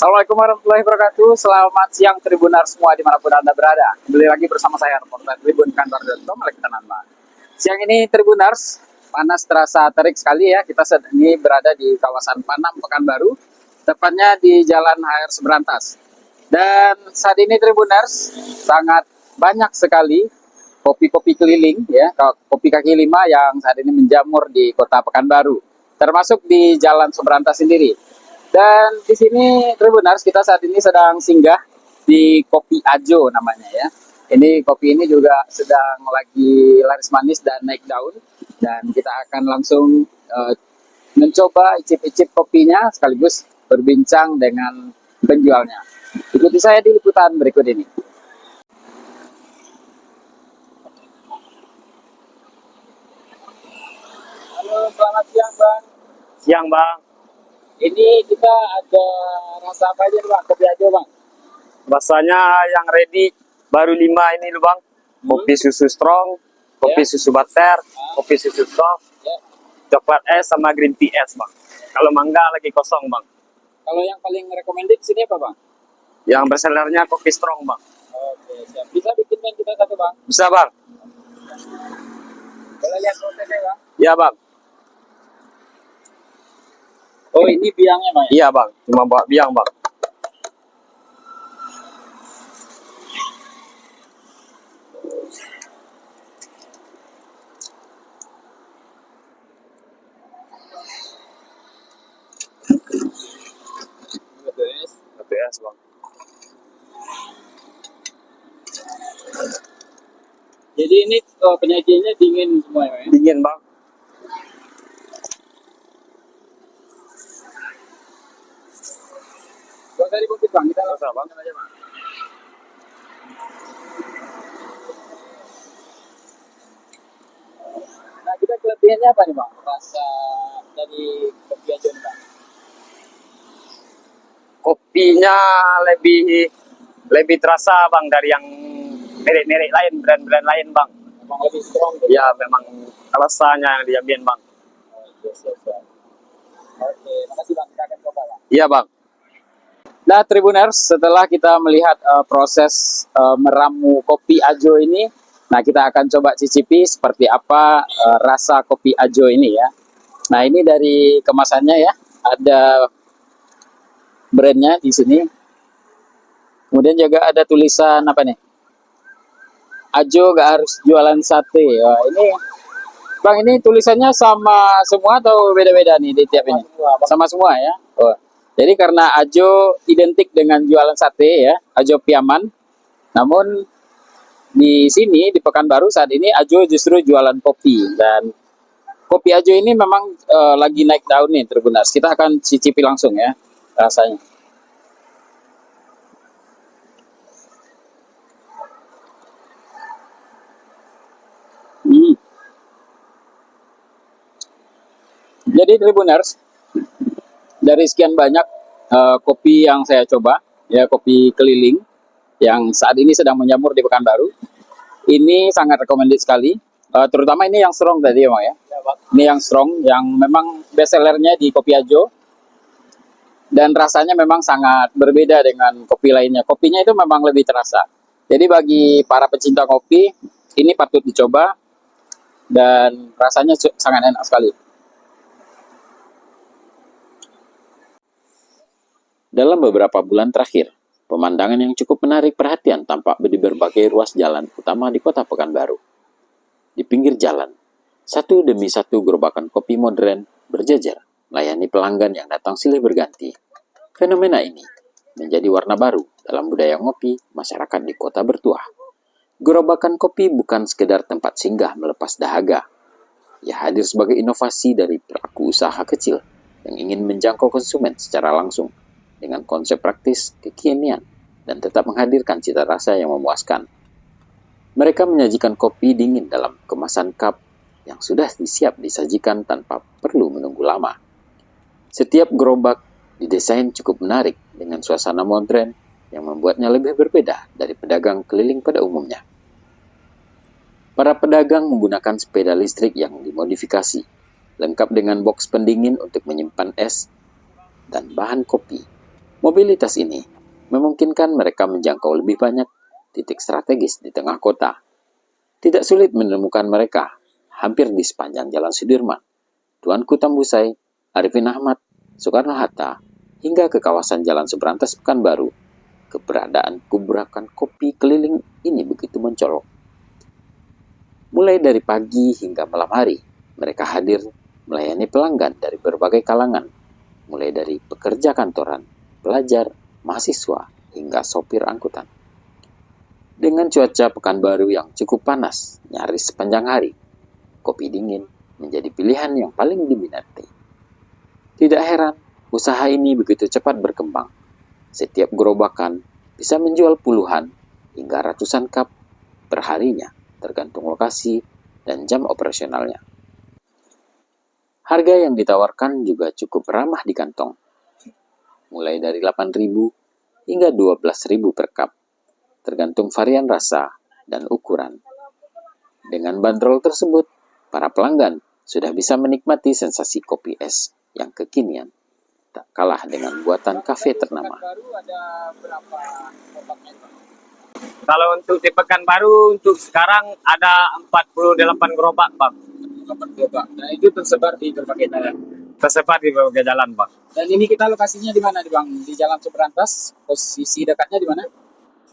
Assalamualaikum warahmatullahi wabarakatuh. Selamat siang Tribuners semua dimanapun Anda berada. Kembali lagi bersama saya, reporter Tribun Kantor.com, Lektan Anma. Siang ini Tribuners, panas terasa terik sekali ya. Kita ini berada di kawasan Panam, Pekanbaru, tepatnya di Jalan HR Seberantas. Dan saat ini Tribuners, sangat banyak sekali kopi-kopi keliling ya, kopi kaki lima yang saat ini menjamur di Kota Pekanbaru, termasuk di Jalan Seberantas sendiri. Dan di sini Tribuners, kita saat ini sedang singgah di Kopi Ajo namanya ya. Ini kopi ini juga sedang lagi laris manis dan naik daun. Dan kita akan langsung mencoba icip-icip kopinya sekaligus berbincang dengan penjualnya. Ikuti saya di liputan berikut ini. Halo, selamat siang Bang. Siang Bang, Ini kita ada rasa apa aja Bang, Kopi Ajo Bang? rasanya yang ready baru 5 ini loh Bang. Kopi susu strong, kopi susu butter, kopi susu soft, coklat es sama green tea es Bang. Kalau mangga lagi kosong Bang. Kalau yang paling recommended sini apa Bang? Yang bestsellernya kopi strong Bang. Oke, siap. Bisa bikin kita satu Bang? Bisa Bang? Boleh lihat prosesnya Bang? Iya Bang. Oh ini biangnya Bang? Iya Bang, cuma buat biang Bang. Kopi es Bang. Jadi ini penyajiannya dingin semua ya Bang? Dingin Bang. Kalau tadi kopi Bang, kita Rasa Bang. aja Bang. Nah kita kelebihannya apa nih Bang? Rasa dari Kopi Ajo nih Bang? Kopinya lebih terasa Bang dari yang merek-merek lain, brand-brand lain Bang. Memang lebih strong gitu? Ya memang rasanya yang dijamin Bang. Oh, siap. Oke, makasih Bang, kita akan coba Bang. Iya Bang. Nah Tribuners, setelah kita melihat proses meramu Kopi Ajo ini, nah kita akan coba cicipi seperti apa rasa Kopi Ajo ini ya. Nah ini dari kemasannya ya, ada brandnya di sini. Kemudian juga ada tulisan apa nih? Ajo gak harus jualan sate. Wah, ini Bang, ini tulisannya sama semua atau beda-beda nih di tiap ini? Sama semua ya. Oh. Jadi karena Ajo identik dengan jualan sate ya, Ajo Piaman. Namun di sini di Pekanbaru saat ini Ajo justru jualan kopi, dan Kopi Ajo ini memang lagi naik daun nih Tribuners. Kita akan cicipi langsung ya rasanya. Jadi Tribuners, dari sekian banyak kopi yang saya coba, ya kopi keliling yang saat ini sedang menjamur di Pekanbaru, ini sangat recommended sekali. Terutama ini yang strong tadi ya Bang ya. Ini yang strong, yang memang best sellernya di Kopi Ajo. Dan rasanya memang sangat berbeda dengan kopi lainnya. Kopinya itu memang lebih terasa. Jadi bagi para pecinta kopi, ini patut dicoba. Dan rasanya sangat enak sekali. Dalam beberapa bulan terakhir, pemandangan yang cukup menarik perhatian tampak di berbagai ruas jalan utama di Kota Pekanbaru. Di pinggir jalan, satu demi satu gerobakan kopi modern berjajar melayani pelanggan yang datang silih berganti. Fenomena ini menjadi warna baru dalam budaya ngopi masyarakat di kota bertuah. Gerobakan kopi bukan sekedar tempat singgah melepas dahaga. Ia hadir sebagai inovasi dari pelaku usaha kecil yang ingin menjangkau konsumen secara langsung dengan konsep praktis, kekinian, dan tetap menghadirkan cita rasa yang memuaskan. Mereka menyajikan kopi dingin dalam kemasan cup yang sudah disiap disajikan tanpa perlu menunggu lama. Setiap gerobak didesain cukup menarik dengan suasana modern yang membuatnya lebih berbeda dari pedagang keliling pada umumnya. Para pedagang menggunakan sepeda listrik yang dimodifikasi, lengkap dengan box pendingin untuk menyimpan es dan bahan kopi. Mobilitas ini memungkinkan mereka menjangkau lebih banyak titik strategis di tengah kota. Tidak sulit menemukan mereka hampir di sepanjang Jalan Sudirman, Tuanku Tambusai, Arifin Ahmad, Soekarno-Hatta, hingga ke kawasan Jalan Seberantas Pekanbaru. Keberadaan gebrakan kopi keliling ini begitu mencolok. Mulai dari pagi hingga malam hari, mereka hadir melayani pelanggan dari berbagai kalangan, mulai dari pekerja kantoran, pelajar, mahasiswa, hingga sopir angkutan. Dengan cuaca Pekanbaru yang cukup panas, nyaris sepanjang hari, kopi dingin menjadi pilihan yang paling diminati. Tidak heran, usaha ini begitu cepat berkembang. Setiap gerobakan bisa menjual puluhan hingga ratusan cup perharinya, tergantung lokasi dan jam operasionalnya. Harga yang ditawarkan juga cukup ramah di kantong, mulai dari 8.000 hingga 12.000 per cup, tergantung varian rasa dan ukuran. Dengan bandrol tersebut, para pelanggan sudah bisa menikmati sensasi kopi es yang kekinian, tak kalah dengan buatan kafe ternama. Kalau untuk di Pekanbaru untuk sekarang ada 48 gerobak, Bang. 8 gerobak. Nah, itu tersebar di berbagai jalan. Tersebar di berbagai jalan, Bang. Dan ini kita lokasinya di mana, Bang? Di Jalan Seberantas. Posisi dekatnya di mana?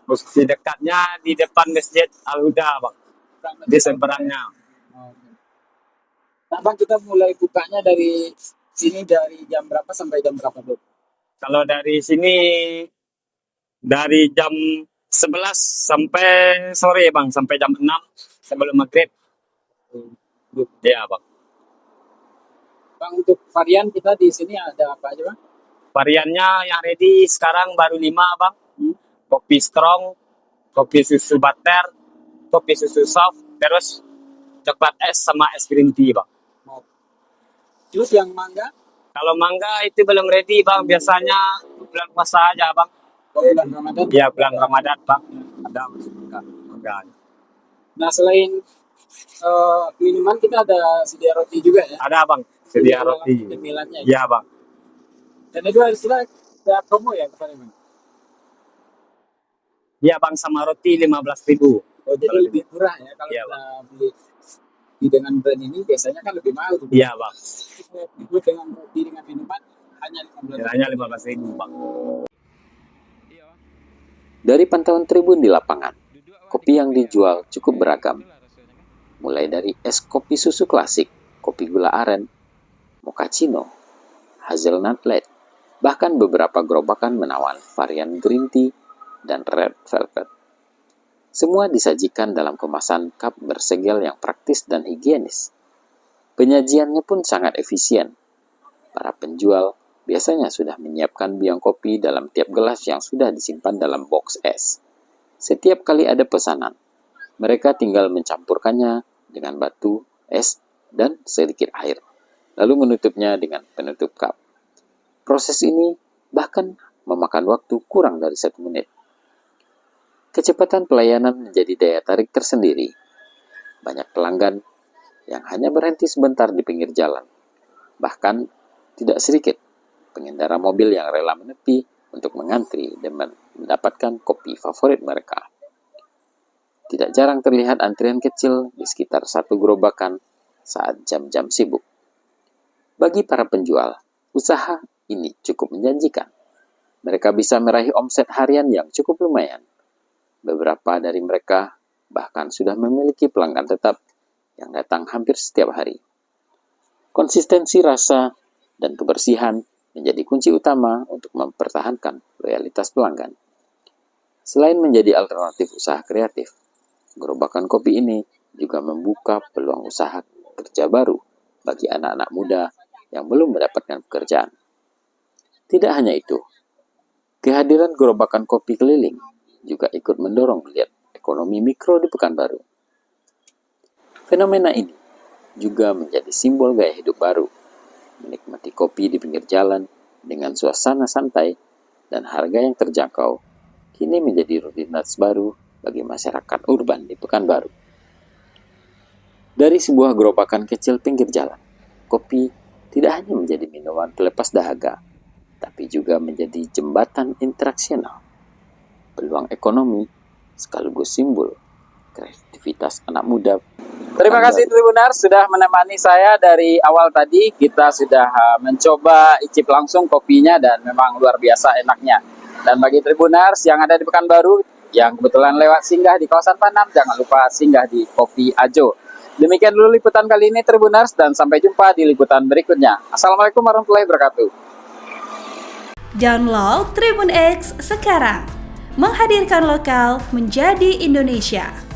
Posisi dekatnya di depan Masjid Al-Huda, Bang. Di seberangnya. Nah, Bang, kita mulai bukanya dari sini dari jam berapa sampai jam berapa, Bro? Kalau dari sini dari jam 11 sampai sore, Bang, sampai jam 6 sebelum maghrib. Ya, Bang. Bang, untuk varian kita di sini ada apa aja, Bang? Variannya yang ready sekarang baru 5, Bang. Kopi strong, kopi susu butter, kopi susu soft, terus coklat es sama es green tea, Bang. Terus yang mangga? Kalau mangga itu belum ready, Bang. Biasanya bulan puasa aja, Bang. Bulan Ramadan? Ya, bulan Ramadan, Bang. Ada mangga. Nah, selain minuman kita ada sedia roti juga ya? Ada, Bang. Sedia roti. Cemilannya ya? Ya, Bang. Dan itu istilah ada promo ya kemarin, Bang? Ya, Bang, sama roti 15.000. Oh, jadi lebih murah ya kalau Iya, kita beli dengan brand ini biasanya kan lebih mahal. Iya, Bang. Itu dengan roti dengan minuman hanya 15.000. Hanya 15.000, Bang. Dari pantauan Tribun di lapangan, kopi yang dijual cukup beragam. Mulai dari es kopi susu klasik, kopi gula aren, mochaccino, hazelnut latte, bahkan beberapa gerobakan menawan varian green tea dan red velvet. Semua disajikan dalam kemasan cup bersegel yang praktis dan higienis. Penyajiannya pun sangat efisien. Para penjual biasanya sudah menyiapkan biang kopi dalam tiap gelas yang sudah disimpan dalam box es. Setiap kali ada pesanan, mereka tinggal mencampurkannya dengan batu, es, dan sedikit air, lalu menutupnya dengan penutup cup. Proses ini bahkan memakan waktu kurang dari 1 menit. Kecepatan pelayanan menjadi daya tarik tersendiri. Banyak pelanggan yang hanya berhenti sebentar di pinggir jalan. Bahkan tidak sedikit pengendara mobil yang rela menepi untuk mengantri dan mendapatkan kopi favorit mereka. Tidak jarang terlihat antrian kecil di sekitar satu gerobakan saat jam-jam sibuk. Bagi para penjual, usaha ini cukup menjanjikan. Mereka bisa meraih omset harian yang cukup lumayan. Beberapa dari mereka bahkan sudah memiliki pelanggan tetap yang datang hampir setiap hari. Konsistensi rasa dan kebersihan menjadi kunci utama untuk mempertahankan loyalitas pelanggan. Selain menjadi alternatif usaha kreatif, gerobakan kopi ini juga membuka peluang usaha kerja baru bagi anak-anak muda yang belum mendapatkan pekerjaan. Tidak hanya itu, kehadiran gerobakan kopi keliling juga ikut mendorong geliat ekonomi mikro di Pekanbaru. Fenomena ini juga menjadi simbol gaya hidup baru, menikmati kopi di pinggir jalan dengan suasana santai dan harga yang terjangkau, kini menjadi rutinitas baru bagi masyarakat urban di Pekanbaru. Dari sebuah gerobakan kecil pinggir jalan, kopi tidak hanya menjadi minuman pelepas dahaga, tapi juga menjadi jembatan interaksional, peluang ekonomi, sekaligus simbol kreativitas anak muda. Terima kasih Tribunars sudah menemani saya dari awal tadi. Kita sudah mencoba icip langsung kopinya dan memang luar biasa enaknya. Dan bagi Tribunars yang ada di Pekanbaru, yang kebetulan lewat singgah di kawasan Panam, jangan lupa singgah di Kopi Ajo. Demikian dulu liputan kali ini Tribunars, dan sampai jumpa di liputan berikutnya. Assalamualaikum warahmatullahi wabarakatuh. Download Tribun X sekarang, menghadirkan lokal menjadi Indonesia.